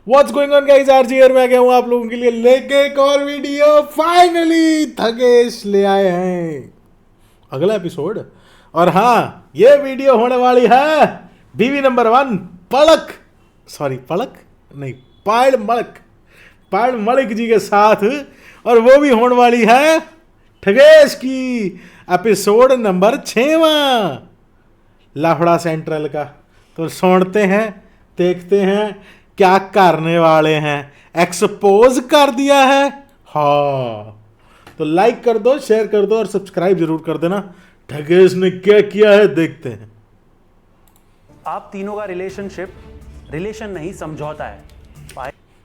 What's going on guys, RG here, मैं गया हूँ आप लोगों के लिए लेके एक और वीडियो। फाइनली थगेश ले आए हैं अगला एपिसोड। और हाँ, ये वीडियो होने वाली है बीवी नंबर 1 पलक नहीं पायल मलिक जी के साथ, और वो भी होने वाली है ठगेश की एपिसोड नंबर 6वां लाफड़ा सेंट्रल का। तो सुनते हैं, देखते हैं क्या करने वाले हैं। एक्सपोज कर दिया है, हाँ तो लाइक कर दो, शेयर कर दो और सब्सक्राइब जरूर कर देना। ठगेश ने क्या किया है देखते हैं। आप तीनों का रिलेशन नहीं, समझौता है।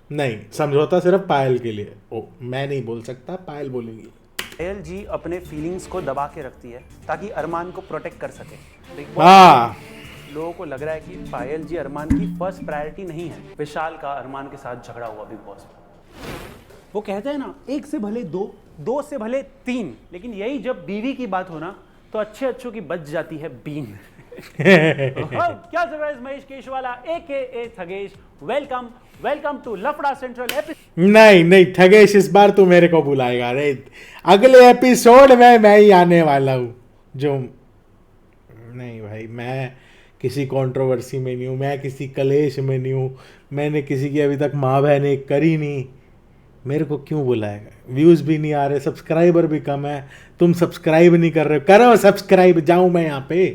नहीं, समझौता सिर्फ पायल के लिए। ओ, मैं नहीं बोल सकता, पायल बोलेंगी। पायल जी अपने फीलिंग्स को दबा के रखती है ताकि अरमान को प्रोटेक्ट कर सके। बिग बॉस हाँ, लोगों को लग रहा है कि पायल जी अरमान की फर्स्ट प्रायोरिटी नहीं है। विशाल का अरमान के साथ झगड़ा हुआ बिग बॉस में। वो कहते हैं ना, एक से भले दो से भले 3, लेकिन यही जब बीवी की बात हो ना तो अच्छों की बच जाती है बीन। क्या surprise, Mahesh Keshwala AKA Thagesh. Welcome to Lafda central episode. नहीं ठगेश, इस बार तू मेरे को बुलाएगा रे। अगले एपिसोड में मैं ही आने वाला हूँ। जो नहीं भाई, मैं किसी कंट्रोवर्सी में नहीं हूँ, मैं किसी कलेश में नहीं हूँ, मैंने किसी की अभी तक माँ बहने करी नहीं। मेरे को क्यों बुलाएगा? व्यूज़ भी नहीं आ रहे, सब्सक्राइबर भी कम है, तुम सब्सक्राइब नहीं कर रहे हो। करो सब्सक्राइब, जाऊँ मैं यहाँ पे,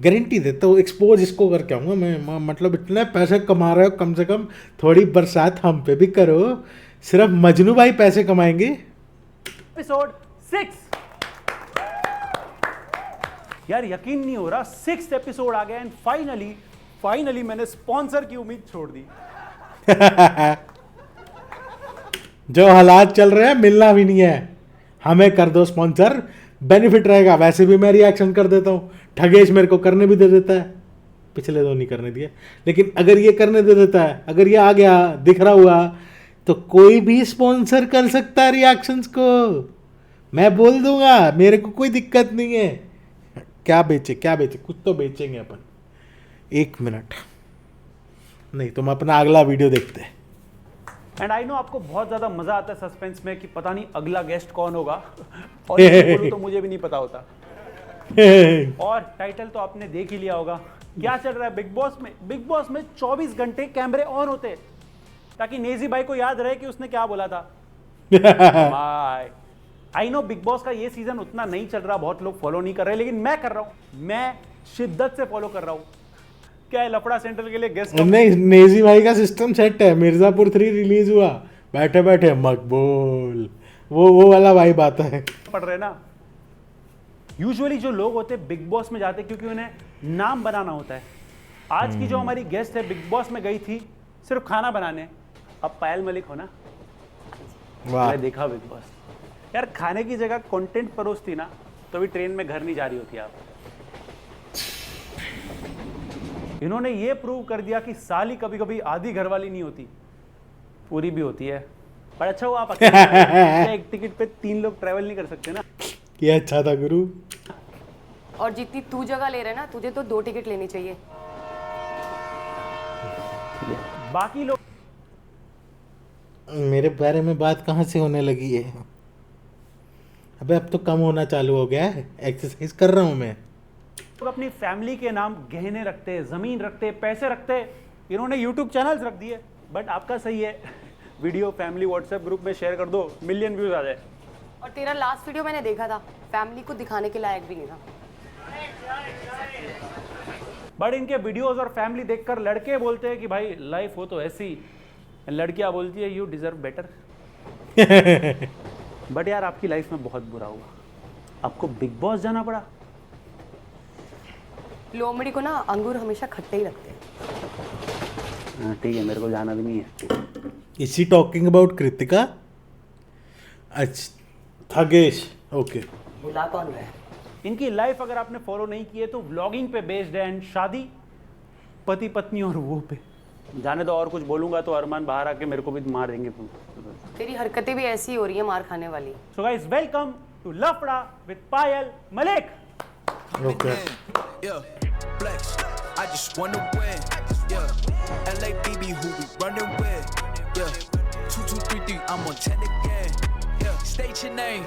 गारंटी देता हूँ एक्सपोज इसको करके आऊँगा मैं। मतलब इतने पैसे कमा रहे हो, कम से कम थोड़ी बरसात हम पे भी करो। सिर्फ मजनू भाई पैसे कमाएंगे। एपिसोड 6 यार, यकीन नहीं हो रहा 6th एपिसोड आ गया एंड फाइनली मैंने स्पॉन्सर की उम्मीद छोड़ दी। जो हालात चल रहे हैं, मिलना भी नहीं है। हमें कर दो स्पॉन्सर, बेनिफिट रहेगा। वैसे भी मैं रिएक्शन कर देता हूँ, ठगेश मेरे को करने भी दे देता है। पिछले 2 नहीं करने दिए, लेकिन अगर ये करने दे देता है, अगर ये आ गया दिख रहा हुआ, तो कोई भी स्पॉन्सर कर सकता है रिएक्शंस को। मैं बोल दूंगा, मेरे को कोई दिक्कत नहीं है। क्या बेचे कुछ तो बेचेंगे अपन। 1 मिनट नहीं, तुम अपना अगला वीडियो देखते हैं। एंड आई नो आपको बहुत ज्यादा मजा आता है सस्पेंस में कि पता नहीं अगला गेस्ट कौन होगा। और ये बोलूं तो मुझे भी नहीं पता होता। और टाइटल तो आपने देख ही लिया होगा। क्या चल रहा है बिग बॉस में 24 घंटे कैमरे ऑन होते हैं ताकि नेजी भाई को याद रहे कि उसने क्या बोला था। आई नो बिग बॉस का ये सीजन उतना नहीं चल रहा, बहुत लोग फॉलो नहीं कर रहे, लेकिन मैं कर रहा हूं। मैं शिद्दत से फॉलो कर रहा हूं। क्या है, लफड़ा सेंट्रल के लिए गेस्ट नहीं, नेजी भाई का सिस्टम सेट है। मिर्जापुर 3 रिलीज हुआ, बैठे मकबूल, वो वाला भाई बात है। पढ़ रहे ना। यूजुअली जो लोग होते हैं बिग बॉस में जाते क्योंकि उन्हें नाम बनाना होता है। आज की जो हमारी गेस्ट है बिग बॉस में गई थी सिर्फ खाना बनाने। अब पायल मलिक हो ना। मैं देखा बिग बॉस यार, खाने की जगह कंटेंट परोसती ना तो भी ट्रेन में घर नहीं जा रही होती आप। इन्होंने ये प्रूव कर दिया कि साली कभी कभी आधी घरवाली नहीं होती, पूरी भी होती है। पर अच्छा हुआ आप अकेले एक टिकट पे 3 लोग ट्रैवल नहीं कर सकते ना। ये अच्छा था गुरु। और जितनी तू जगह ले रहे ना, तुझे तो 2 टिकट लेनी चाहिए। बाकी लोग मेरे बारे में बात कहाँ से होने लगी है? अबे अब तो कम होना चालू हो गया है, एक्सरसाइज कर रहा हूँ मैं। अपनी फैमिली के नाम गहने रखते, जमीन रखते, पैसे रखते। इन्होंने यूट्यूब चैनल्स रख दिए। बट आपका सही है, वीडियो फैमिली व्हाट्सएप ग्रुप में शेयर कर दो, मिलियन व्यूज आ जाए। और तेरा लास्ट वीडियो मैंने देखा था, फैमिली को दिखाने के लायक भी नहीं था। बट इनके वीडियोस और फैमिली देखकर लड़के बोलते हैं कि भाई लाइफ हो तो ऐसी, लड़कियां बोलती है यू डिजर्व बेटर। बट यार आपकी लाइफ में बहुत बुरा हुआ, आपको बिग बॉस जाना पड़ा। लोमड़ी को ना अंगूर हमेशा खट्टे ही लगते हैं। ठीक है, मेरे को जाना भी नहीं है। Is she talking about Kritika? अच्छा, थगेश, ओके। बुला कौन रहा है? इनकी लाइफ अगर आपने फॉलो नहीं की है तो व्लॉगिंग पे बेस्ड है एंड शादी पति पत्नी और वो पे। जाने दो, और कुछ बोलूंगा तो अरमान बाहर आके मेरे को भी मार देंगे। तेरी हरकतें भी ऐसी हो रही है, मार खाने वाली। सो गाइस, वेलकम टू लफड़ा with Payal Malik. Okay. I just wanna win, yeah. LABB who we running with. Yeah, 2, 2, 3, 3, I'm on 10 again. Yeah, state your name.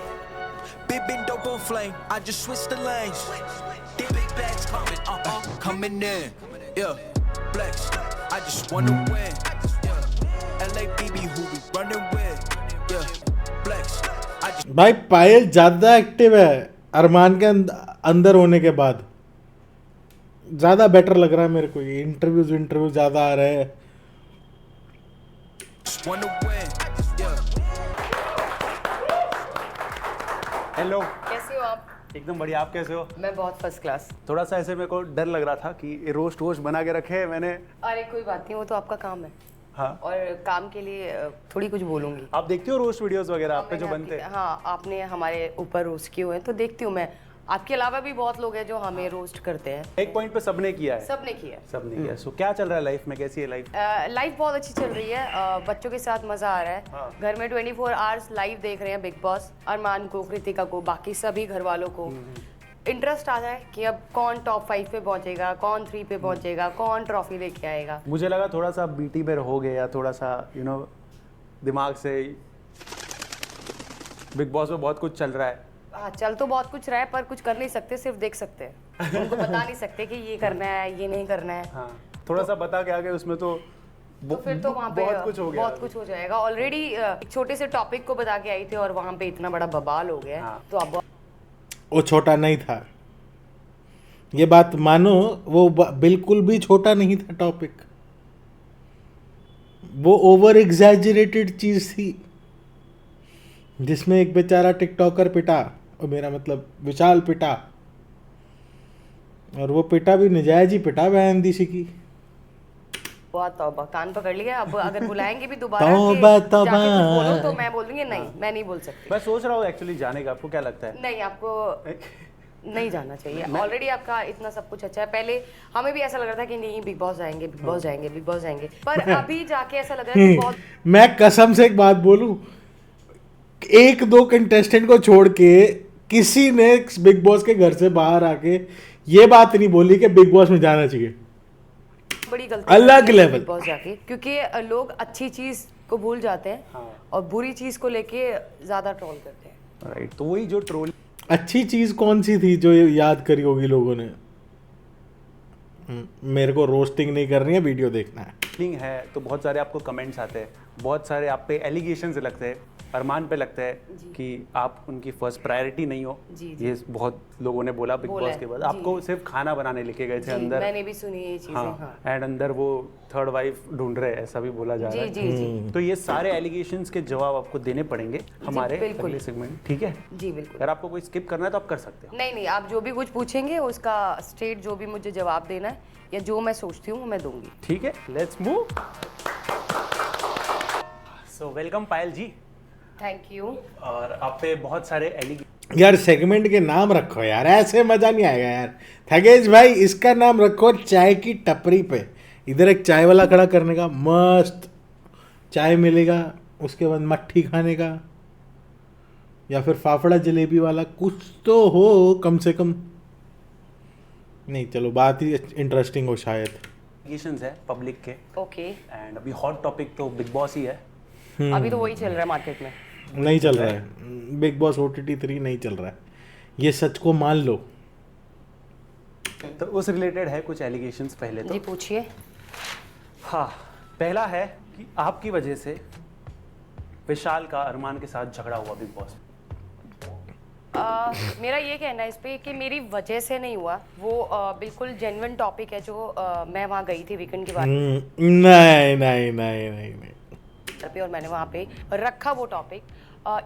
Big dope on flame. I just switched the lanes. Big bags coming, coming in. Yeah, flex. I just wanna win. Yeah, LABB who we running with. Yeah, flex. I just. भाई पायल ज्यादा active है अरमान के अंदर होने के बाद, ज्यादा better लग रहा है मेरे को। ये इंटरव्यू ज्यादा आ रहे हैं। Just wanna win. Yeah. Hello, कैसे हो आप? एकदम बढ़िया। आप कैसे हो? मैं बहुत फर्स्ट क्लास। थोड़ा सा ऐसे मेरे को डर लग रहा था कि रोस्ट वोस्ट बना के रखे हैं मैंने। अरे कोई बात नहीं, वो तो आपका काम है। हाँ, और काम के लिए थोड़ी कुछ बोलूंगी। आप देखते हो रोस्ट वीडियोस वगैरह आपके जो बनते हैं? हाँ, आपने हमारे ऊपर रोस्ट किए हुए हैं तो देखती हूँ मैं। आपके अलावा भी बहुत लोग हैं जो हमें रोस्ट करते हैं। एक पॉइंट पे सबने किया है। सबने किया। सबने किया। सो क्या चल रहा है लाइफ में? कैसी है लाइफ? लाइफ बहुत अच्छी चल रही है। बच्चों के साथ मजा आ रहा है। हाँ। घर में 24 आवर्स लाइव देख रहे हैं बिग बॉस। अरमान को, कृतिका को, बाकी सभी घर वालों को इंटरेस्ट आता है कि अब कौन टॉप 5 पे पहुंचेगा, कौन 3 पे पहुंचेगा, कौन ट्रॉफी लेके आएगा। मुझे लगा थोड़ा सा बीटी पे रहोगे या थोड़ा सा दिमाग से बिग बॉस में बहुत कुछ चल रहा है। हाँ, चल तो बहुत कुछ रहा है पर कुछ कर नहीं सकते, सिर्फ देख सकते हैं। उनको बता नहीं सकते कि ये करना है, ये नहीं करना है। हाँ, थोड़ा सा बता के आगे उसमें तो फिर तो वहाँ पे बहुत कुछ हो गया। बहुत कुछ हो जाएगा। ऑलरेडी एक छोटे से टॉपिक को बता के आई थी और वहाँ पे इतना बड़ा बवाल हो गया है। हाँ। तो अब वो छोटा नहीं था, ये बात मानो। वो बिल्कुल भी छोटा नहीं था टॉपिक। वो ओवर एग्जैजरेटेड चीज थी जिसमें एक बेचारा टिकटॉकर पिटा, और मेरा मतलब विशाल पिटा, और वो पिटा भी नजायज ही पिटा बहन दी की। बहुत तौबा, कान पकड़ लिया। अब अगर बुलाएंगे भी दोबारा तौबा, कि जाके तौबा। कुछ बोलो तो मैं बोल दूंगी नहीं, मैं नहीं बोल सकती। मैं सोच रहा हूँ एक्चुअली जाने का। आपको क्या लगता है? नहीं, आपको नहीं जाना चाहिए। ऑलरेडी आपका इतना सब कुछ अच्छा है। पहले हमें भी ऐसा लग रहा था कि नहीं, बिग बॉस जाएंगे, बिग बॉस जाएंगे, बिग बॉस जाएंगे, पर अभी जाके ऐसा लग रहा है कि बहुत मैं कसम से एक बात बोलूं, एक दो कंटेस्टेंट को छोड़ के किसी ने बिग बॉस के घर से बाहर आके ये बात नहीं बोली कि बिग बॉस में जाना चाहिए। बड़ी गलती अलग करते हैं लेवल। बिग बॉस जाके, क्योंकि लोग अच्छी चीज को भूल जाते हैं। हाँ। और बुरी चीज को लेके ज्यादा ट्रोल करते हैं। राइट, तो वही जो ट्रोल अच्छी चीज कौन सी थी जो याद करी होगी लोगों ने? मेरे को रोस्टिंग नहीं करनी है, वीडियो देखना है। है तो बहुत सारे आपको कमेंट्स आते हैं, बहुत सारे आप पे एलिगेशंस लगते हैं, अरमान पे लगता है कि आप उनकी फर्स्ट प्रायोरिटी नहीं हो। जी, जी। ये बहुत लोगों ने बोला बिग बोला बॉस है, के बाद। जी। आपको सिर्फ खाना बनाने लेके गए थे जी, अंदर। मैंने भी सुनी ये चीजें। हाँ, हाँ। एंड अंदर वो थर्ड वाइफ ढूंढ रहे हैं, ऐसा भी बोला जा रहा है। जी जी जी तो ये सारे एलिगेशंस के जवाब आपको देने पड़ेंगे हमारे बिल्कुल। अगले सेगमेंट, ठीक है? जी बिल्कुल। अगर आपको कोई स्किप करना है तो आप कर सकते हो। नहीं नहीं, आप जो भी कुछ पूछेंगे उसका स्ट्रेट जो भी मुझे जवाब देना है या जो मैं सोचती हूँ मैं दूंगी। ठीक है, let's move. So welcome Payal ji. Thank you. और आप पे बहुत सारे एलिगेशन। यार सेगमेंट के नाम रखो यार, ऐसे मजा नहीं आएगा यार। थगेश भाई, इसका नाम रखो चाय की टपरी पे। इधर एक चाय वाला खड़ा करने का, मस्त चाय मिलेगा, उसके बाद मट्ठी खाने का, या फिर फाफड़ा जलेबी वाला कुछ तो हो कम से कम। नहीं चलो, बात ही इंटरेस्टिंग हो शायद। एलिगेशंस है पब्लिक के, ओके। एंड अभी हॉट टॉपिक तो बिग बॉस ही है। अभी तो वही चल रहा है मार्केट में। नहीं चल रहा है बिग बॉस OTT 3, नहीं चल रहा है। ये सच को मान लो। तो उस रिलेटेड है कुछ एलिगेशंस पहले तो। जी पूछिए। हाँ, पहला है कि आपकी वजह से विशाल का अरमान के साथ झगड़ा हुआ बिग बॉस। मेरा ये कहना है इस पे कि मेरी वजह से नहीं हुआ वो। बिल्कुल जेन्युइन टॉपिक है जो मैं वहाँ गई थी वीकेंड के बाद नहीं नहीं नहीं नहीं नहीं। पे, और मैंने वहाँ पे रखा वो टॉपिक।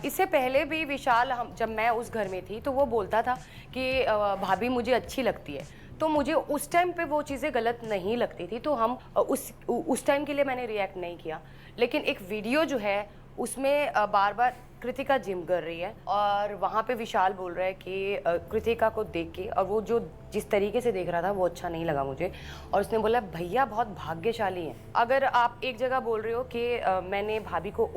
इससे पहले भी विशाल, हम जब मैं उस घर में थी तो वो बोलता था कि भाभी मुझे अच्छी लगती है, तो मुझे उस टाइम पे वो चीज़ें गलत नहीं लगती थी, तो हम उस टाइम के लिए मैंने रिएक्ट नहीं किया। लेकिन एक वीडियो जो है उसमें बार बार कृतिका जिम कर रही है और वहाँ पे विशाल बोल रहा है कि कृतिका को देख के, और वो जो जिस तरीके से देख रहा था वो अच्छा नहीं लगा मुझे, और उसने बोला भैया बहुत भाग्यशाली हैं। अगर आप एक जगह बोल रहे हो कि मैंने भाभी को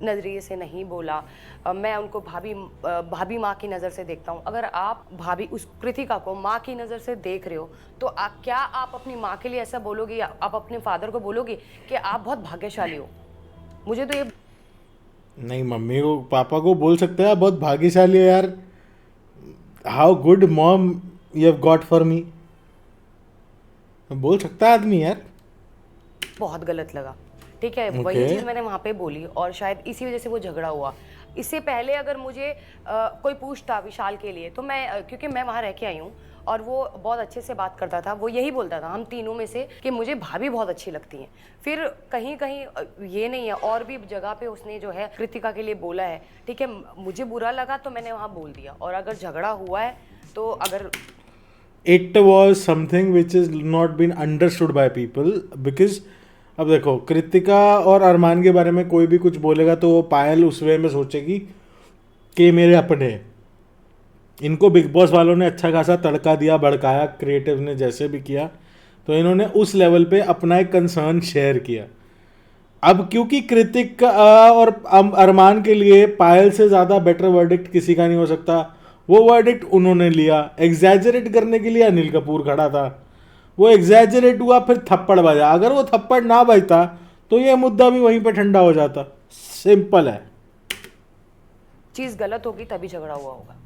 नज़रिए से नहीं बोला। मैं उनको भाभी माँ की नज़र से देखता हूँ। अगर आप भाभी उस कृतिका को माँ की नज़र से देख रहे हो तो क्या आप अपनी माँ के लिए ऐसा बोलोगे या आप अपने फादर को बोलोगे कि आप बहुत भाग्यशाली हो? मुझे तो ये नहीं, मम्मी को पापा को बोल सकते हैं आप बहुत भाग्यशाली हो यार, how good mom you have got for me, बोल सकता है आदमी यार। बहुत गलत लगा। ठीक है, Okay. वही चीज़ मैंने वहाँ पे बोली और शायद इसी वजह से वो झगड़ा हुआ। इससे पहले अगर मुझे कोई पूछता विशाल के लिए तो मैं क्योंकि मैं वहाँ रह के आई हूँ और वो बहुत अच्छे से बात करता था, वो यही बोलता था हम तीनों में से कि मुझे भाभी बहुत अच्छी लगती हैं। फिर कहीं कहीं ये नहीं है, और भी जगह पे उसने जो है कृतिका के लिए बोला है। ठीक है, मुझे बुरा लगा तो मैंने वहाँ बोल दिया, और अगर झगड़ा हुआ है तो अगर it was something which is not been understood by people because अब देखो, कृतिका और अरमान के बारे में कोई भी कुछ बोलेगा तो वो पायल उस वे में सोचेगी कि ये मेरे अपने हैं। इनको बिग बॉस वालों ने अच्छा खासा तड़का दिया, भड़काया, क्रिएटिव ने जैसे भी किया, तो इन्होंने उस लेवल पे अपना एक कंसर्न शेयर किया। अब क्योंकि कृतिका और अरमान के लिए पायल से ज़्यादा बेटर वर्डिक्ट किसी का नहीं हो सकता, वो वर्डिक्ट उन्होंने लिया। एग्जैजरेट करने के लिए अनिल कपूर खड़ा था, वो एग्जैजरेट हुआ, फिर थप्पड़ बजा। अगर वो थप्पड़ ना बजता तो ये मुद्दा भी वहीं पे ठंडा हो जाता। सिंपल है। चीज़ गलत होगी तभी झगड़ा हुआ होगा।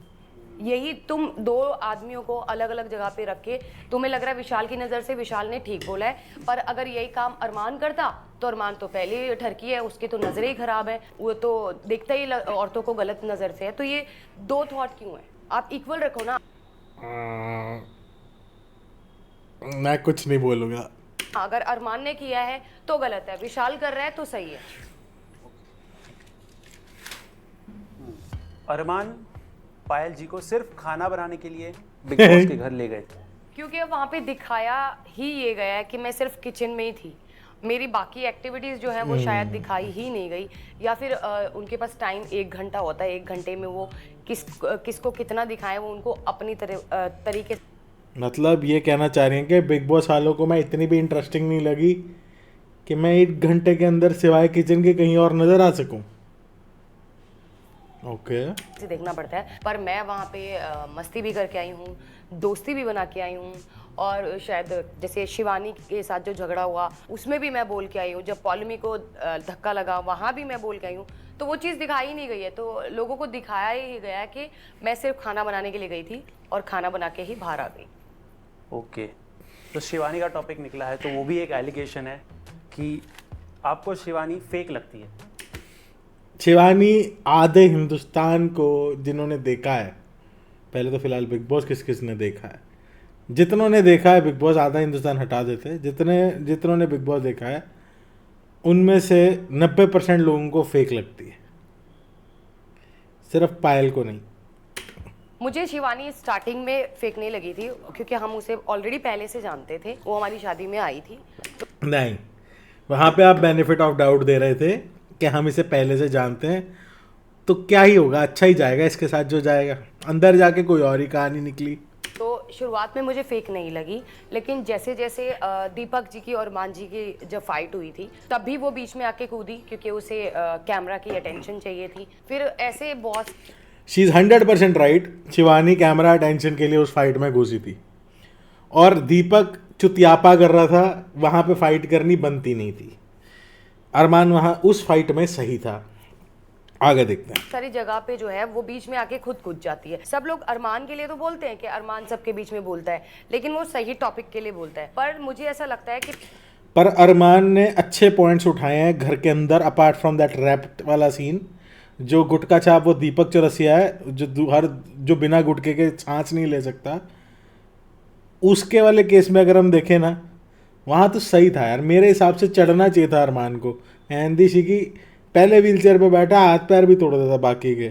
यही तुम दो आदमियों को अलग अलग जगह पे रख के तुम्हें लग रहा है विशाल की नज़र से विशाल ने ठीक बोला है, पर अगर यही काम अरमान करता तो अरमान तो पहले ही ठरकी है, उसकी तो नज़रें ही खराब है, वो तो देखता ही औरतों को गलत नज़र से है। तो ये दो थॉट क्यों है? आप इक्वल रखो ना। मैं कुछ नहीं बोलूँगा। अगर अरमान ने किया है तो गलत है, विशाल कर रहा है तो सही है। अरमान पायल जी को सिर्फ खाना बनाने के लिए बिग बॉस के घर ले गए थे, क्योंकि अब वहाँ पे दिखाया ही ये गया है कि मैं सिर्फ किचन में ही थी, मेरी बाकी एक्टिविटीज़ जो है वो शायद दिखाई ही नहीं गई, या फिर उनके पास टाइम 1 घंटा होता है, 1 घंटे में वो किसको कितना दिखाएं, वो उनको अपनी तरीके। मतलब ये कहना चाह रही हैं कि बिग बॉस वालों को मैं इतनी भी इंटरेस्टिंग नहीं लगी कि मैं 1 घंटे के अंदर सिवाय किचन के कहीं और नज़र आ सकूं। ओके देखना पड़ता है, पर मैं वहाँ पे मस्ती भी करके आई हूँ, दोस्ती भी बना के आई हूँ, और शायद जैसे शिवानी के साथ जो झगड़ा हुआ उसमें भी मैं बोल के आई हूँ, जब पॉलिमी को धक्का लगा वहाँ भी मैं बोल के आई हूँ। तो वो चीज़ दिखाई नहीं गई है, तो लोगों को दिखाया ही गया है कि मैं सिर्फ खाना बनाने के लिए गई थी और खाना बना के ही बाहर आ गई। ओके, तो शिवानी का टॉपिक निकला है तो वो भी एक एलिगेशन है कि आपको शिवानी फेक लगती है। शिवानी आधे हिंदुस्तान को जिन्होंने देखा है, पहले तो फिलहाल बिग बॉस किस किस ने देखा है, जितनों ने देखा है बिग बॉस, आधा हिंदुस्तान हटा देते हैं, जितनों ने बिग बॉस देखा है उनमें से 90% लोगों को फेक लगती है, सिर्फ पायल को नहीं। मुझे शिवानी स्टार्टिंग में फेक नहीं लगी थी क्योंकि हम उसे ऑलरेडी पहले से जानते थे, वो हमारी शादी में आई थी। तो नहीं, वहाँ पे आप बेनिफिट ऑफ डाउट दे रहे थे कि हम इसे पहले से जानते हैं तो क्या ही होगा, अच्छा ही जाएगा इसके साथ जो जाएगा, अंदर जाके कोई और ही कहानी निकली। तो शुरुआत में मुझे फेक नहीं लगी, लेकिन जैसे जैसे दीपक जी की और मान जी की जब फाइट हुई थी तभी वो बीच में आके कूदी क्योंकि उसे कैमरा की अटेंशन चाहिए थी। फिर ऐसे बहुत she is 100% right, Shivani camera attention के लिए उस फाइट में घुसी थी और दीपक चुतियापा कर रहा था, वहाँ पे फाइट करनी बनती नहीं थी। अरमान वहाँ उस फाइट में सही था। आगे देखते हैं। सारी जगह पे जो है वो बीच में आके खुद कूद जाती है। सब लोग अरमान के लिए तो बोलते हैं कि अरमान सबके बीच में बोलता है, लेकिन वो सही टॉपिक के लिए बोलता है। पर मुझे ऐसा लगता है कि पर अरमान ने अच्छे पॉइंट्स उठाए हैं घर के अंदर, अपार्ट फ्रॉम दैट रैप वाला सीन। जो गुटका छाप वो दीपक चौरसिया है, जो बिना गुटके के सांस नहीं ले सकता, उसके वाले केस में अगर हम देखें ना, वहाँ तो सही था यार, मेरे हिसाब से चढ़ना चाहिए था अरमान को। एंदी की पहले व्हील चेयर पर बैठा, हाथ पैर भी तोड़ देता बाकी के,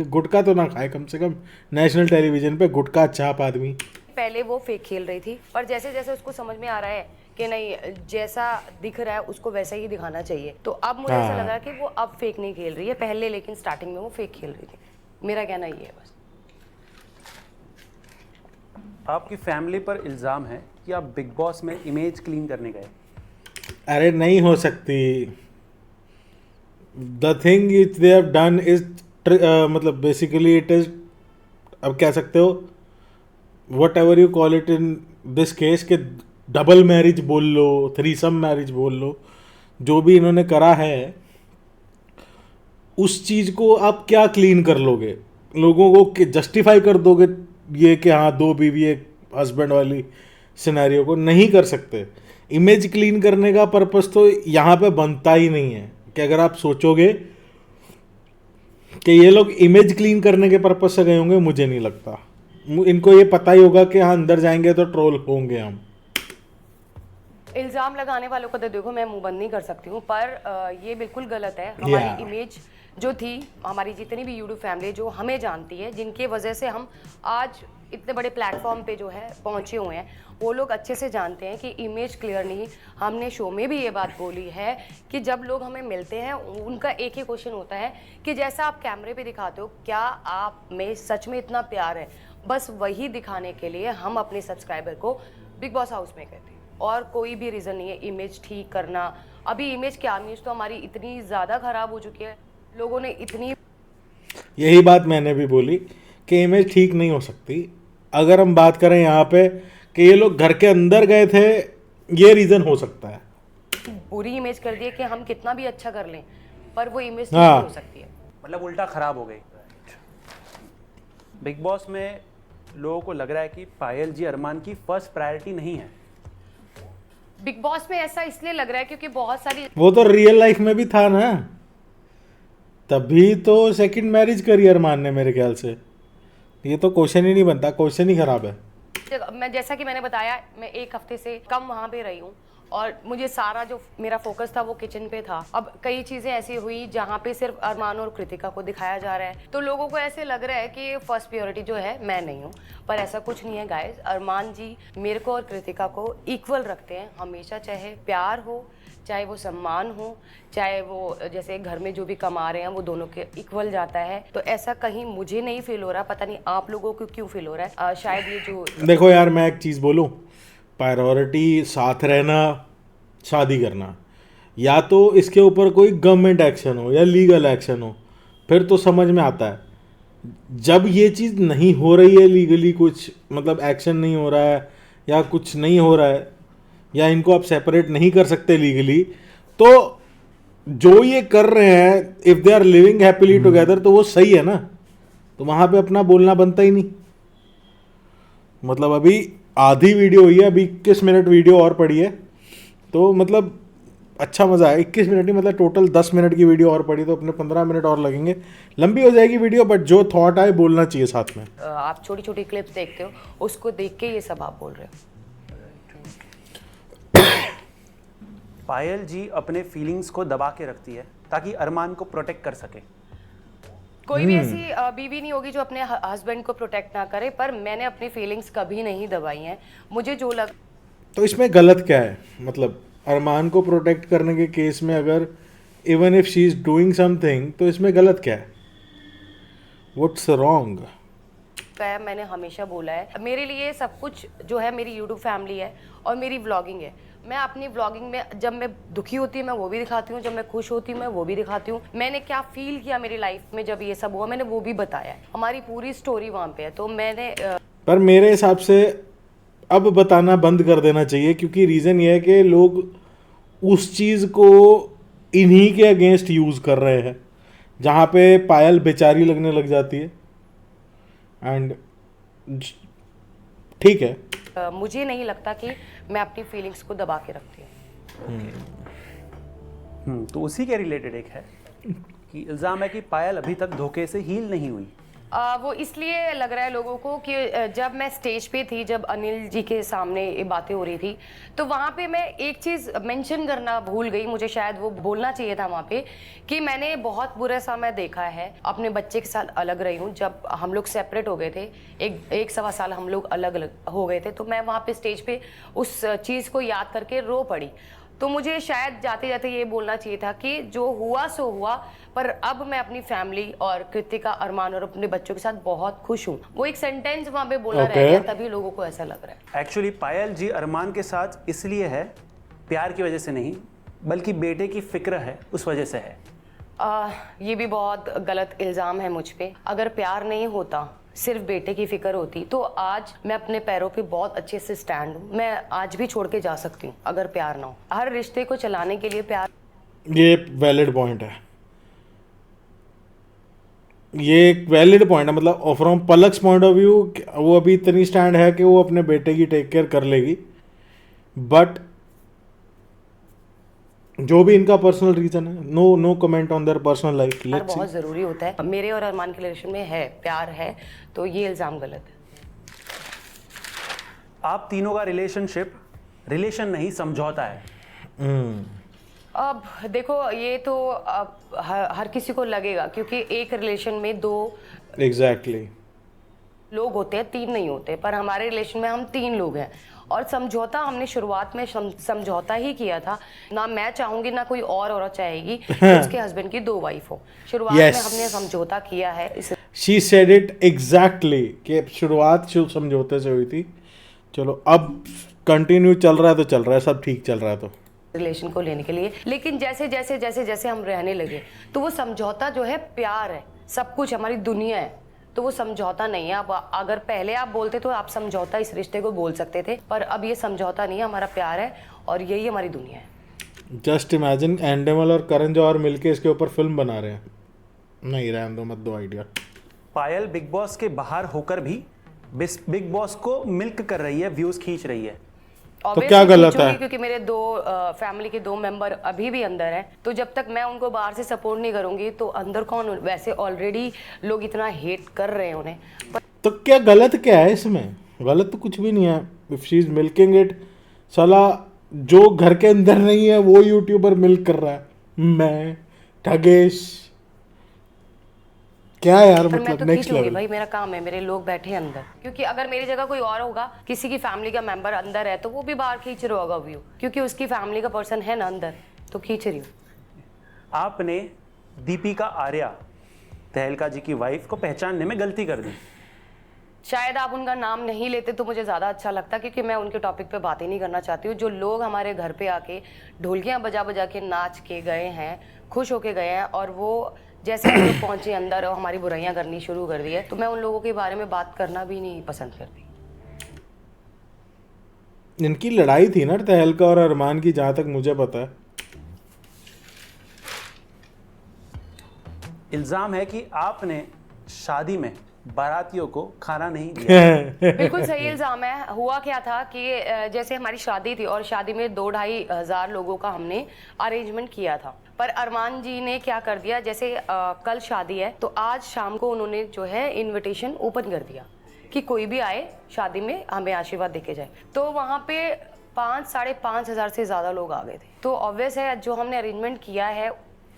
गुटका तो ना खाए कम से कम नेशनल टेलीविजन पे गुटका छाप आदमी। पहले वो फेक खेल रही थी, पर जैसे जैसे उसको समझ में आ रहा है कि नहीं, जैसा दिख रहा है उसको वैसा ही दिखाना चाहिए, तो अब मुझे ऐसा लग रहा है कि वो अब फेक नहीं खेल रही है, पहले लेकिन स्टार्टिंग में वो फेक खेल रही थी। मेरा कहना ये है बस। आपकी फैमिली पर इल्ज़ाम है कि आप बिग बॉस में इमेज क्लीन करने गए। अरे नहीं हो सकती, the thing is they have done is मतलब बेसिकली इट इज, अब कह सकते हो what ever you call it in this case के डबल मैरिज बोल लो, थ्रीसम मैरिज बोल लो, जो भी इन्होंने करा है उस चीज़ को आप क्या क्लीन कर लोगे, लोगों को जस्टिफाई कर दोगे ये कि हाँ 2 बीवी एक हस्बैंड वाली सिनेरियो को नहीं कर सकते। इमेज क्लीन करने का पर्पस तो यहाँ पे बनता ही नहीं है कि अगर आप सोचोगे कि ये लोग इमेज क्लीन करने के पर्पस से गए होंगे, मुझे नहीं लगता। इनको ये पता ही होगा कि हाँ अंदर जाएंगे तो ट्रोल होंगे हम। इल्ज़ाम लगाने वालों को तो देखो मैं मुंह बंद नहीं कर सकती हूँ, पर ये बिल्कुल गलत है। हमारी इमेज जो थी, हमारी जितनी भी यूट्यूब फैमिली जो हमें जानती है, जिनके वजह से हम आज इतने बड़े प्लेटफॉर्म पे जो है पहुँचे हुए हैं, वो लोग अच्छे से जानते हैं कि इमेज क्लियर नहीं। हमने शो में भी ये बात बोली है कि जब लोग हमें मिलते हैं उनका एक ही क्वेश्चन होता है कि जैसा आप कैमरे पे दिखाते हो, क्या आप में सच में इतना प्यार है? बस वही दिखाने के लिए हम अपने सब्सक्राइबर को बिग बॉस हाउस में कहते हैं, और कोई भी रीज़न नहीं है इमेज ठीक करना। अभी इमेज क्या, इमेज तो हमारी इतनी ज़्यादा ख़राब हो चुकी है, लोगों ने इतनी, यही बात मैंने भी बोली कि इमेज ठीक नहीं हो सकती। अगर हम बात करें यहाँ पे कि ये लोग घर के अंदर गए थे, ये रीज़न हो सकता है। बुरी इमेज कर दी है कि हम कितना भी अच्छा कर लें, पर वो इमेज ठीक नहीं हो सकती है। मतलब उल्टा खराब हो गई। बिग बॉस में लोगों को लग रहा है कि पायल जी अरमान की फर्स्ट प्रायोरिटी नहीं है। बिग बॉस में ऐसा इसलिए लग रहा है क्योंकि बहुत सारी, वो तो रियल लाइफ में भी था ना, तभी तो सेकंड मैरिज करी अरमान ने मेरे ख्याल से। ये तो क्वेश्चन ही नहीं बनता, क्वेश्चन ही खराब है। मैं जैसा कि मैंने बताया, मैं 1 हफ्ते से कम वहाँ पे रही हूँ और मुझे सारा जो मेरा फोकस था वो किचन पे था। अब कई चीज़ें ऐसी हुई जहाँ पे सिर्फ अरमान और कृतिका को दिखाया जा रहा है, तो लोगों को ऐसे लग रहा है कि फर्स्ट प्रायोरिटी जो है मैं नहीं हूँ, पर ऐसा कुछ नहीं है गाइस। अरमान जी मेरे को और कृतिका को इक्वल रखते हैं हमेशा, चाहे प्यार हो, चाहे वो सम्मान हो, चाहे वो जैसे घर में जो भी कमा रहे हैं वो दोनों के इक्वल जाता है। तो ऐसा कहीं मुझे नहीं फील हो रहा, पता नहीं आप लोगों को क्यों फील हो रहा है। शायद ये जो, देखो यार मैं एक चीज़ बोलूँ, प्रायोरिटी साथ रहना, शादी करना, या तो इसके ऊपर कोई गवर्नमेंट एक्शन हो या लीगल एक्शन हो, फिर तो समझ में आता है। जब ये चीज़ नहीं हो रही है लीगली, कुछ मतलब एक्शन नहीं हो रहा है या कुछ नहीं हो रहा है, या इनको आप सेपरेट नहीं कर सकते लीगली, तो जो ये कर रहे हैं, if they are living happily together, तो वो सही है ना। तो वहाँ पे अपना बोलना बनता ही नहीं। मतलब अभी आधी वीडियो हुई है, अभी 21 मिनट वीडियो और पड़ी है, तो मतलब अच्छा मज़ा है। 21 मिनट ही मतलब टोटल 10 मिनट की वीडियो और पड़ी, तो अपने 15 मिनट और लगेंगे, लंबी हो जाएगी वीडियो, बट जो थॉट आए बोलना चाहिए साथ में। आप छोटी छोटी क्लिप्स देखते हो, उसको देख के ये सब आप बोल रहे हो। पायल जी अपने फीलिंग्स को दबा के रखती है ताकि अरमान को प्रोटेक्ट कर सके। कोई भी ऐसी बीवी नहीं होगी जो अपने हस्बैंड को प्रोटेक्ट ना करे, पर मैंने अपनी फीलिंग्स कभी नहीं दबाई हैं। मुझे जो लग, तो इसमें गलत क्या है? मतलब अरमान को प्रोटेक्ट करने के केस में अगर even if she is doing something, तो इसमें गलत क्या है? What's wrong? मैंने हमेशा बोला है, मेरे लिए सब कुछ जो है मेरी यूट्यूब फैमिली है और मेरी व्लॉगिंग है। मैं अपनी व्लॉगिंग में जब मैं दुखी होती हूँ मैं वो भी दिखाती हूँ, जब मैं खुश होती हूँ मैं वो भी दिखाती हूँ। मैंने क्या फील किया मेरी लाइफ में जब ये सब हुआ, मैंने वो भी बताया है। हमारी पूरी स्टोरी वहाँ पे है। तो मैंने पर मेरे हिसाब से अब बताना बंद कर देना चाहिए, क्योंकि रीज़न ये है कि लोग उस चीज़ को इन्हीं के अगेंस्ट यूज़ कर रहे हैं, जहाँ पे पायल बेचारी लगने लग जाती है। एंड ठीक है, मुझे नहीं लगता कि मैं अपनी फीलिंग्स को दबा के रखती हूँ। तो उसी के रिलेटेड एक है कि इल्ज़ाम है कि पायल अभी तक धोखे से हील नहीं हुई। वो इसलिए लग रहा है लोगों को कि जब मैं स्टेज पे थी, जब अनिल जी के सामने ये बातें हो रही थी, तो वहाँ पे मैं एक चीज़ मेंशन करना भूल गई। मुझे शायद वो बोलना चाहिए था वहाँ पे कि मैंने बहुत बुरा समय देखा है, अपने बच्चे के साथ अलग रही हूँ। जब हम लोग सेपरेट हो गए थे, एक सवा साल हम लोग अलग अलग हो गए थे, तो मैं वहाँ पे स्टेज पे उस चीज़ को याद करके रो पड़ी। तो मुझे शायद जाते जाते ये बोलना चाहिए था कि जो हुआ सो हुआ, पर अब मैं अपनी फैमिली और कृतिका, अरमान और अपने बच्चों के साथ बहुत खुश हूँ। वो एक सेंटेंस वहाँ पे बोला रह गया, तभी लोगों को ऐसा लग रहा है। एक्चुअली पायल जी अरमान के साथ इसलिए है, प्यार की वजह से नहीं, बल्कि बेटे की फिक्र है, उस वजह से है। ये भी बहुत गलत इल्ज़ाम है मुझ पे। अगर प्यार नहीं होता, सिर्फ बेटे की फिक्र होती, तो आज मैं अपने पैरों पे बहुत अच्छे से स्टैंड हूँ। मैं आज भी छोड़ के जा सकती हूँ अगर प्यार ना हो। हर रिश्ते को चलाने के लिए प्यार, ये वैलिड पॉइंट है, ये एक वैलिड पॉइंट है। मतलब फ्रॉम पलक्स पॉइंट ऑफ व्यू वो अभी इतनी स्टैंड है कि वो अपने बेटे की टेक केयर कर लेगी, बट जो भी इनका पर्सनल रीजन है, no comment on their personal life. प्यार बहुत ज़रूरी होता है। मेरे और अरमान के रिलेशन में है, प्यार है, तो ये इल्ज़ाम गलत है। आप तीनों का रिलेशन नहीं समझौता है। अब देखो, ये तो अब हर किसी को लगेगा, क्योंकि एक रिलेशन में 2 एग्जैक्टली लोग होते हैं, 3 नहीं होते। पर हमारे रिलेशन में हम 3 लोग हैं, और समझौता हमने शुरुआत में समझौता ही किया था। ना मैं चाहूंगी ना कोई और औरत चाहेगी कि उसके हस्बैंड की 2 वाइफ हो। शुरुआत में हमने समझौता किया है। शी सेड इट एग्जैक्टली कि शुरुआत समझौते से हुई थी। चलो अब कंटिन्यू चल रहा है तो चल रहा है, सब ठीक चल रहा है तो रिलेशन को लेने के लिए। लेकिन जैसे जैसे जैसे जैसे हम रहने लगे, तो वो समझौता जो है प्यार है, सब कुछ हमारी दुनिया है, तो वो समझौता नहीं है। अब अगर पहले आप बोलते तो आप समझौता इस रिश्ते को बोल सकते थे, पर अब ये समझौता नहीं है, हमारा प्यार है और यही हमारी दुनिया है। जस्ट इमेजिन एंडेमल और करण जौहर मिलके इसके ऊपर फिल्म बना रहे हैं। नहीं, रहने दो, मत दो आइडिया। पायल बिग बॉस के बाहर होकर भी बिग बॉस को मिल्क कर रही है, व्यूज खींच रही है। तो क्या गलत है? क्योंकि मेरे फैमिली के 2 मेंबर अभी भी अंदर हैं, तो जब तक मैं उनको बाहर से सपोर्ट नहीं करूंगी तो अंदर कौन? वैसे ऑलरेडी लोग इतना हेट कर रहे हैं उन्हें। तो क्या गलत क्या है इसमें? गलत तो कुछ भी नहीं है। If she is milking it, साला जो घर के अंदर नहीं है वो यूट्यूबर मिल्क कर रहा है। मैं ठगेश क्या यार, पर मतलब मैं तो नेक्स्ट खींचूंगी लेवल। भाई, मेरा काम है, मेरे लोग बैठे हैं अंदर। क्योंकि अगर मेरी जगह कोई और होगा, किसी की फैमिली का मेंबर अंदर है, तो वो भी बाहर खींच रहा होगा व्यू, क्योंकि उसकी फैमिली का पर्सन है ना अंदर, तो खींच रही हूँ। आपने दीपिका आर्या, तहलका जी की वाइफ को पहचानने में गलती कर दी। शायद आप उनका नाम नहीं लेते तो मुझे ज़्यादा अच्छा लगता, क्योंकि मैं उनके टॉपिक पे बातें नहीं करना चाहती हूँ। जो लोग हमारे घर पे आके ढोलकियाँ बजा बजा के नाच के गए हैं, खुश होके गए हैं, और वो जैसे हम लोग पहुँचे अंदर और हमारी बुराइयाँ करनी शुरू कर दी है, तो मैं उन लोगों के बारे में बात करना भी नहीं पसंद करती। इनकी लड़ाई थी ना तहलका और अरमान की, जहाँ तक मुझे पता है। इल्जाम है कि आपने शादी में बारातियों को खाना नहीं दिया। बिल्कुल सही इल्जाम है। हुआ क्या था कि जैसे हमारी शादी थी और शादी में 2-2.5 हज़ार लोगों का हमने अरेंजमेंट किया था, पर अरमान जी ने क्या कर दिया, जैसे कल शादी है तो आज शाम को उन्होंने जो है इनविटेशन ओपन कर दिया कि कोई भी आए शादी में हमें आशीर्वाद देके जाए। तो वहाँ पे 5-5.5 हज़ार से ज़्यादा लोग आ गए थे। तो ऑब्वियस है जो हमने अरेंजमेंट किया है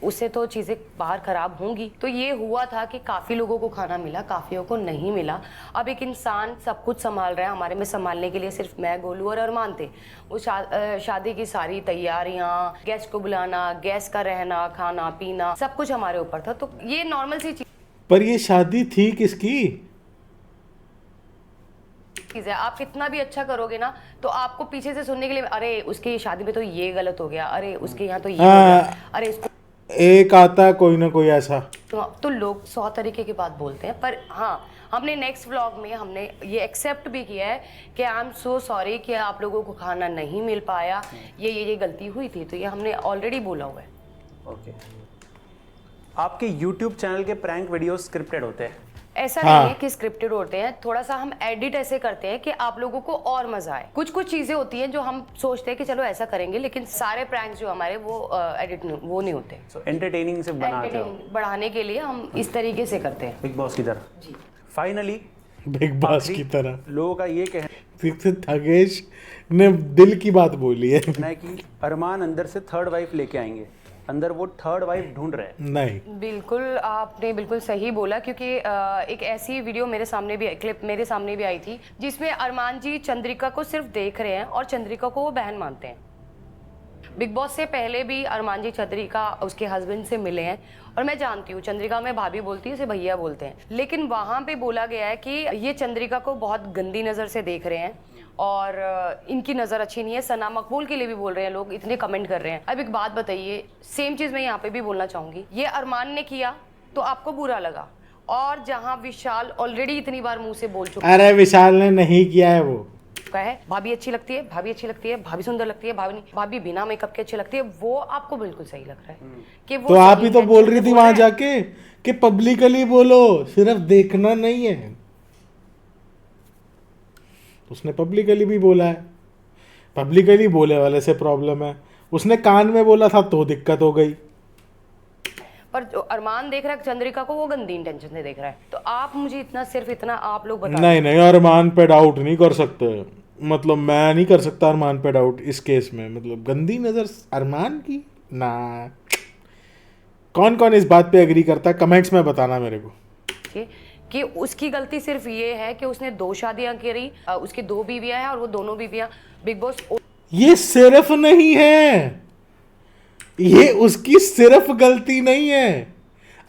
उससे तो चीज़ें बाहर खराब होंगी। तो ये हुआ था कि काफ़ी लोगों को खाना मिला, काफ़ियों को नहीं मिला। अब एक इंसान सब कुछ संभाल रहा है, हमारे में संभालने के लिए सिर्फ मैं, गोलू और अरमान थे। वो शादी की सारी तैयारियां, गेस्ट को बुलाना, गेस्ट का रहना, खाना पीना, सब कुछ हमारे ऊपर था। तो ये नॉर्मल सी पर ये शादी थी किसकी? चीज़ है। आप कितना भी अच्छा करोगे ना, तो आपको पीछे से सुनने के लिए, अरे उसकी शादी में तो ये गलत हो गया, अरे उसके यहाँ तो ये हो गया, अरे इसको एक आता है कोई ना कोई ऐसा। तो लोग 100 तरीके की बात बोलते हैं। पर हाँ, हमने नेक्स्ट व्लॉग में हमने ये एक्सेप्ट भी किया है कि आई एम सो सॉरी कि आप लोगों को खाना नहीं मिल पाया, ये गलती हुई थी, तो ये हमने ऑलरेडी बोला हुआ है। ओके। आपके YouTube चैनल के प्रैंक वीडियो स्क्रिप्टेड होते हैं? ऐसा नहीं है कि स्क्रिप्टेड होते हैं, थोड़ा सा हम एडिट ऐसे करते हैं कि आप लोगों को और मजा आए। कुछ चीजें होती हैं जो हम सोचते हैं कि चलो ऐसा करेंगे, लेकिन सारे प्रैंक्स जो हमारे वो एडिट वो नहीं होते। सो एंटरटेनिंग से बनाते हो, बढ़ाने के लिए हम इस तरीके से करते हैं, बिग बॉस की तरह। जी। फाइनली बिग बॉस की तरह लोगों का ये कहना ठगेश ने दिल की बात बोली है कि अरमान अंदर से थर्ड वाइफ लेके आएंगे, अंदर वो थर्ड वाइफ ढूंढ रहे हैं। नहीं, बिल्कुल आपने बिल्कुल सही बोला, क्योंकि एक ऐसी वीडियो मेरे सामने भी, क्लिप मेरे सामने भी आई थी, जिसमें अरमान जी चंद्रिका को सिर्फ देख रहे हैं और चंद्रिका को वो बहन मानते हैं। बिग बॉस से पहले भी अरमान जी चंद्रिका उसके हस्बैंड से मिले हैं और मैं जानती हूँ चंद्रिका में भाभी बोलती है, उसे भैया बोलते हैं, लेकिन वहाँ पे बोला गया है कि ये चंद्रिका को बहुत गंदी नज़र से देख रहे हैं और इनकी नज़र अच्छी नहीं है। सना मकबूल के लिए भी बोल रहे हैं लोग, इतने कमेंट कर रहे हैं। अब एक बात बताइए, सेम चीज़ मैं यहाँ पे भी बोलना चाहूँगी, ये अरमान ने किया तो आपको बुरा लगा, और जहाँ विशाल ऑलरेडी इतनी बार मुंह से बोल चुका अरे विशाल ने नहीं किया है वो, है भाभी अच्छी लगती है, भाभी अच्छी लगती है, भाभी सुंदर लगती है, भाभी बिना मेकअप के अच्छी लगती है, वो आपको बिल्कुल सही लग रहा है कि वो तो आप सही ही तो है, बोल रही थी बोल वहां रहे हैं। जाके कि पब्लिकली बोलो, सिर्फ देखना नहीं है। उसने पब्लिकली भी बोला है, पब्लिकली बोले वाले से प्रॉब्लम है, उसने कान में बोला था तो दिक्कत हो गई। पर जो अरमान देख रहा है चंद्रिका को, वो गंदी इंटेंशन से देख रहा है। तो आप मुझे इतना सिर्फ इतना आप लोग बता नहीं नहीं, अरमान पे डाउट नहीं कर सकते, मतलब मैं नहीं कर सकता अरमान पे डाउट इस केस में। मतलब गंदी नजर अरमान की ना, कौन कौन इस बात पे एग्री करता है कमेंट्स में बताना मेरे को। दीजिए कि उसकी गलती सिर्फ ये है कि उसने 2 शादियां करी, उसकी 2 बीवियां हैं और वो दोनों बीवियां बिग बॉस ये सिर्फ नहीं है, ये उसकी सिर्फ गलती नहीं है।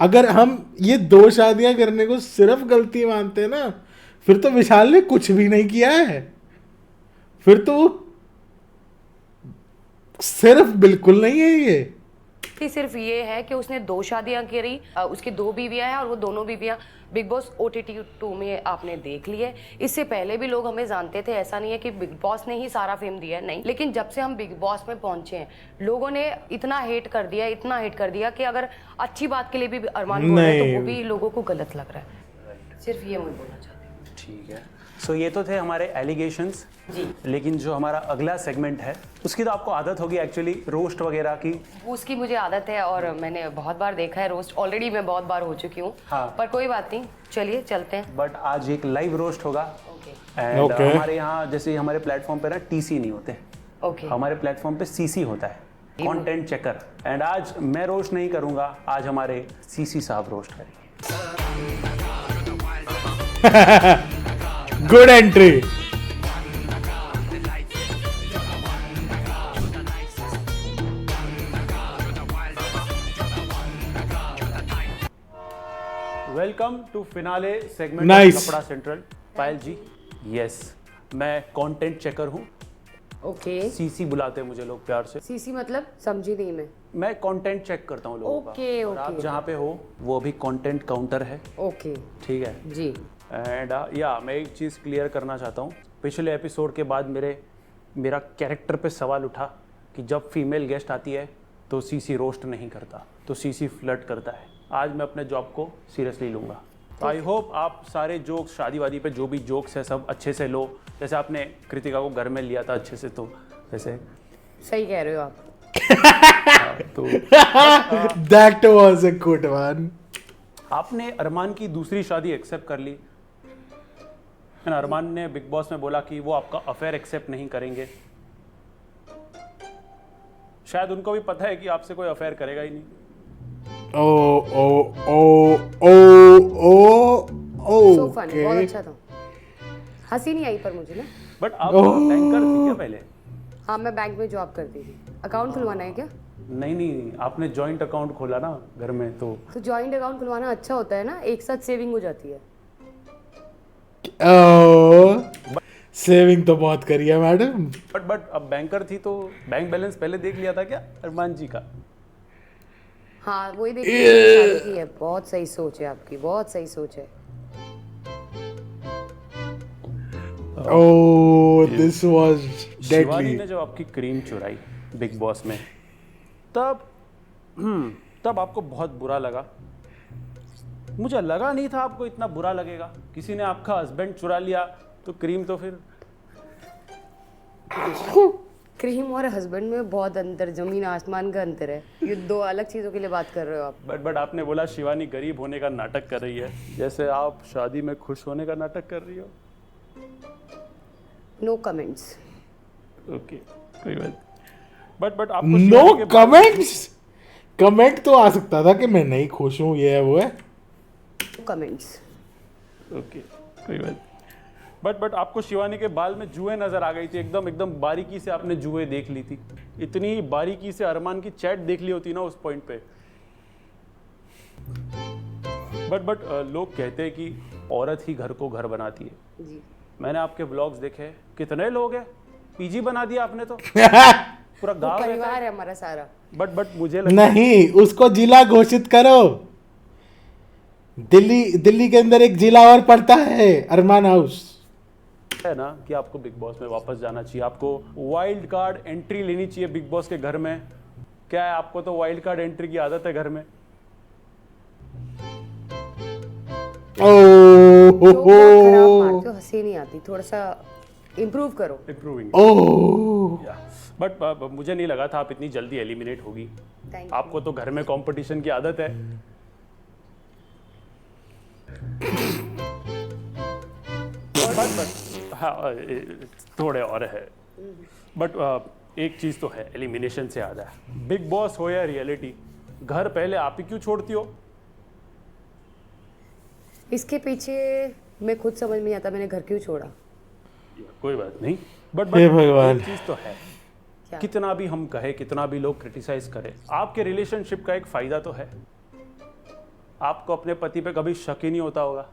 अगर हम ये 2 शादियां करने को सिर्फ गलती मानते हैं ना, फिर तो विशाल ने कुछ भी नहीं किया है, फिर तो वो सिर्फ बिल्कुल नहीं है ये। सिर्फ ये है कि उसने 2 शादियां करी, उसकी 2 बीवियां हैं और वो दोनों बीवियां बिग बॉस OTT 2 में आपने देख ली है। इससे पहले भी लोग हमें जानते थे, ऐसा नहीं है कि बिग बॉस ने ही सारा फेम दिया है, नहीं। लेकिन जब से हम बिग बॉस में पहुंचे हैं, लोगों ने इतना हेट कर दिया, इतना हेट कर दिया कि अगर अच्छी बात के लिए भी अरमान बोल रहे हैं तो वो भी लोगों को गलत लग रहा है। सिर्फ ये मैं बोलना चाहती हूँ। ठीक है, सो ये तो थे हमारे एलिगेशंस जी, लेकिन जो हमारा अगला सेगमेंट है उसकी तो आपको आदत होगी एक्चुअली, रोस्ट वगैरह की। उसकी मुझे आदत है और मैंने बहुत बार देखा है रोस्ट, ऑलरेडी मैं बहुत बार हो चुकी हूँ। हाँ। पर कोई बात नहीं, चलिए चलते हैं। बट आज एक लाइव रोस्ट होगा ओके एंड Okay. हमारे यहाँ जैसे हमारे प्लेटफॉर्म पे ना TC नहीं होते, ओके हमारे प्लेटफॉर्म पे CC होता है, कंटेंट चेकर। एंड आज मैं रोस्ट नहीं करूंगा, आज हमारे CC साहब रोस्ट करेंगे। Good entry. Welcome to finale segment Nice. कपड़ा सेंट्रल। पायल जी, यस, मैं कंटेंट चेकर हूँ, ओके। CC बुलाते हैं मुझे लोग प्यार से। सीसी मतलब समझी नहीं मैं कंटेंट चेक करता हूँ लोगों ओके, का, और आप ओके। जहाँ पे हो वो अभी कंटेंट काउंटर है, ओके ठीक है। जी। एंड या मैं एक चीज़ क्लियर करना चाहता हूँ, पिछले एपिसोड के बाद मेरा कैरेक्टर पे सवाल उठा कि जब फीमेल गेस्ट आती है तो CC रोस्ट नहीं करता, तो CC फ्लर्ट करता है। आज मैं अपने जॉब को सीरियसली लूँगा। तो आई होप आप सारे जोक्स, शादी वादी पे जो भी जोक्स है सब अच्छे से लो, जैसे आपने कृतिका को घर में लिया था अच्छे से, तो वैसे सही कह रहे हो आप। तो that was a good one. आपने अरमान की दूसरी शादी एक्सेप्ट कर ली एंड अरमान ने बिग बॉस में बोला कि वो आपका अफेयर एक्सेप्ट नहीं करेंगे। शायद उनको भी पता है कि आपसे कोई अफेयर करेगा ही नहीं। ओ ओ ओ ओ ओ सो फनी, बहुत ओके। अच्छा था। हंसी नहीं आई पर मुझे ना। बट आप बैंकर थी क्या पहले? हाँ, मैं बैंक में जॉब करती थी। अकाउंट खुलवाना है क्या? नहीं, आपने जॉइंट अकाउंट खोला ना घर में, तो जॉइंट अकाउंट खुलवाना अच्छा होता है ना, एक साथ सेविंग हो जाती है। सेविंग तो बहुत करी है मैडम। बट अब बैंकर थी तो बैंक बैलेंस पहले देख लिया था क्या अरमान जी का? हाँ, वही देखिए शादी की है। बहुत सही सोच है आपकी, बहुत सही सोच है। Oh this was Shivani deadly. ने जब आपकी क्रीम चुराई बिग बॉस में, तब आपको बहुत बुरा लगा। मुझे लगा नहीं था आपको इतना बुरा लगेगा। किसी ने आपका हस्बैंड चुरा लिया तो क्रीम तो फिर क्रीम और हस्बैंड में बहुत अंतर, जमीन आसमान का अंतर है। ये 2 अलग चीजों के लिए बात कर रहे हो आप। बट आपने बोला शिवानी गरीब होने का नाटक कर रही है, जैसे आप शादी में खुश होने का नाटक कर रही हो। No comments. ओके, कोई बात। बट आपको नो शिवानी के बारे में- कमेंट्स। कमेंट तो आ सकता था कि मैं नहीं खुश हूँ, ये है वो है। कमेंट्स। ओके, कोई बात। बट आपको शिवानी के बाल में जुएं नजर आ गई थी, एकदम बारीकी से आपने जुएं देख ली थी। इतनी बारीकी से अरमान की चैट देख ली होती ना उस पॉइंट पे। बट लोग कहते हैं कि औरत ही घर को घर बनाती है। जी। मैंने आपके व्लॉग्स देखे, कितने लोग हैं, पीजी बना दिया आपने तो पूरा वो गांव परिवार है हमारा सारा। बट मुझे लगता नहीं, उसको जिला घोषित करो। दिल्ली के अंदर एक जिला और पड़ता है, अरमान हाउस है ना कि आपको बिग बॉस में वापस जाना चाहिए, आपको वाइल्ड कार्ड एंट्री लेनी चाहिए बिग बॉस के घर में। क्या है, आपको तो वाइल्ड कार्ड एंट्री की आदत है घर में। खराब हंसी नहीं आती, थोड़ा सा इम्प्रूव करो। इम्प्रूविंग। ओह, बट मुझे नहीं लगा था आप इतनी जल्दी एलिमिनेट होगी। Thank आपको तो घर में कंपटीशन की आदत है। बट हाँ, थोड़े और है। बट एक चीज तो है, एलिमिनेशन से याद है, बिग बॉस हो या रियलिटी, घर पहले आप ही क्यों छोड़ती हो? इसके पीछे मैं खुद समझ में नहीं आता मैंने घर क्यों छोड़ा। कोई बात नहीं, बट हे भगवान। एक चीज तो है, क्या? कितना भी हम कहे, कितना भी लोग क्रिटिसाइज करें, आपके रिलेशनशिप का एक फायदा तो है, आपको अपने पति पे कभी शक ही नहीं होता होगा।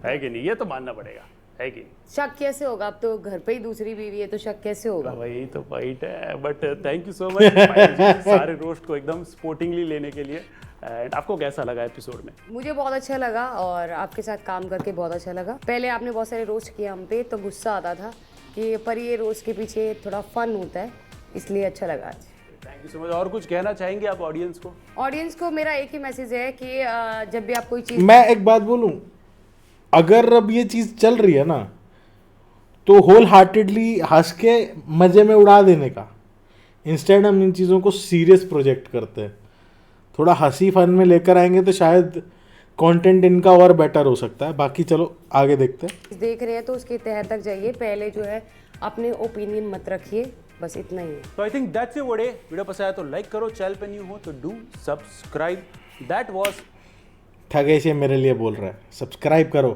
है कि नहीं? ये तो मानना पड़ेगा, है कि नहीं? शक कैसे होगा, अब तो घर पे ही दूसरी बीवी है तो शक कैसे होगा। वही तो पॉइंट है। But thank you so much सारे रोस्ट को एकदम स्पोर्टिंगली लेने के लिए। एंड आपको कैसा लगा एपिसोड में? मुझे बहुत अच्छा लगा और आपके साथ काम करके बहुत अच्छा लगा। पहले आपने बहुत सारे रोस्ट किए हम पे तो गुस्सा आता था कि पर ये रोस्ट के पीछे थोड़ा फन होता है, इसलिए अच्छा लगा आज। Thank you so much. और कुछ कहना चाहेंगे आप ऑडियंस को? ऑडियंस को मेरा एक ही मैसेज है कि जब भी आप कोई चीज़ मैं एक बात बोलूं, अगर अब ये चीज चल रही है ना तो होल हार्टेडली हंस के मजे में उड़ा देने का, इंस्टेड हम इन चीज़ों को सीरियस प्रोजेक्ट करते हैं। थोड़ा हंसी फन में लेकर आएंगे तो शायद कंटेंट इनका और बेटर हो सकता है। बाकी चलो आगे देखते हैं। देख रहे हैं तो उसके तह तक जाइए, पहले जो है अपने ओपिनियन मत रखिए, बस इतना ही है। तो I think that's it. Video पसंद आया तो लाइक करो, चैनल पे न्यू हो तो do subscribe. That was Thugesh ये मेरे लिए बोल रहा है, सब्सक्राइब करो।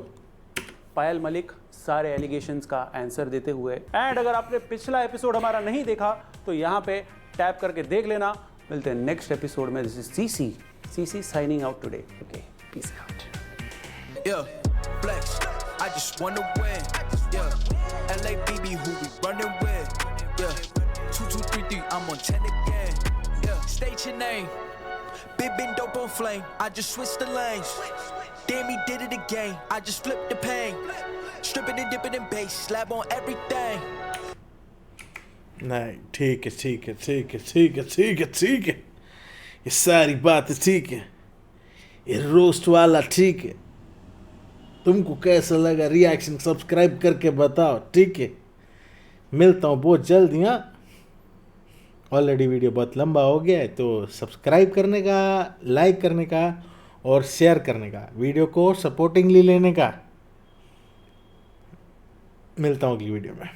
पायल मलिक सारे एलिगेशंस का आंसर देते हुए। एंड अगर आपने पिछला एपिसोड हमारा नहीं देखा तो यहाँ पे टैप करके देख लेना। मिलते हैं नेक्स्ट एपिसोड में। This is CC signing out today. Okay, peace out. Yeah, flex. I just wanna win. Yeah, LA BB who we running with. Yeah, 2233, I'm on 10 again. Yeah, state your name. Been dope on flame. I just switched the lanes. Damn, he did it again. I just flipped the pain. Stripping and dipping in bass, slab on everything. नहीं, ठीक है ठीक है ठीक है ठीक है ठीक है ठीक है, ये सारी बातें ठीक है, ये रोस्ट वाला ठीक है। तुमको कैसा लगा रिएक्शन सब्सक्राइब करके बताओ, ठीक है। मिलता हूँ बहुत जल्द यहाँ। ऑलरेडी वीडियो बहुत लंबा हो गया है तो सब्सक्राइब करने का, लाइक करने का और शेयर करने का, वीडियो को सपोर्टिंगली लेने का। मिलता हूँ अगली वीडियो में।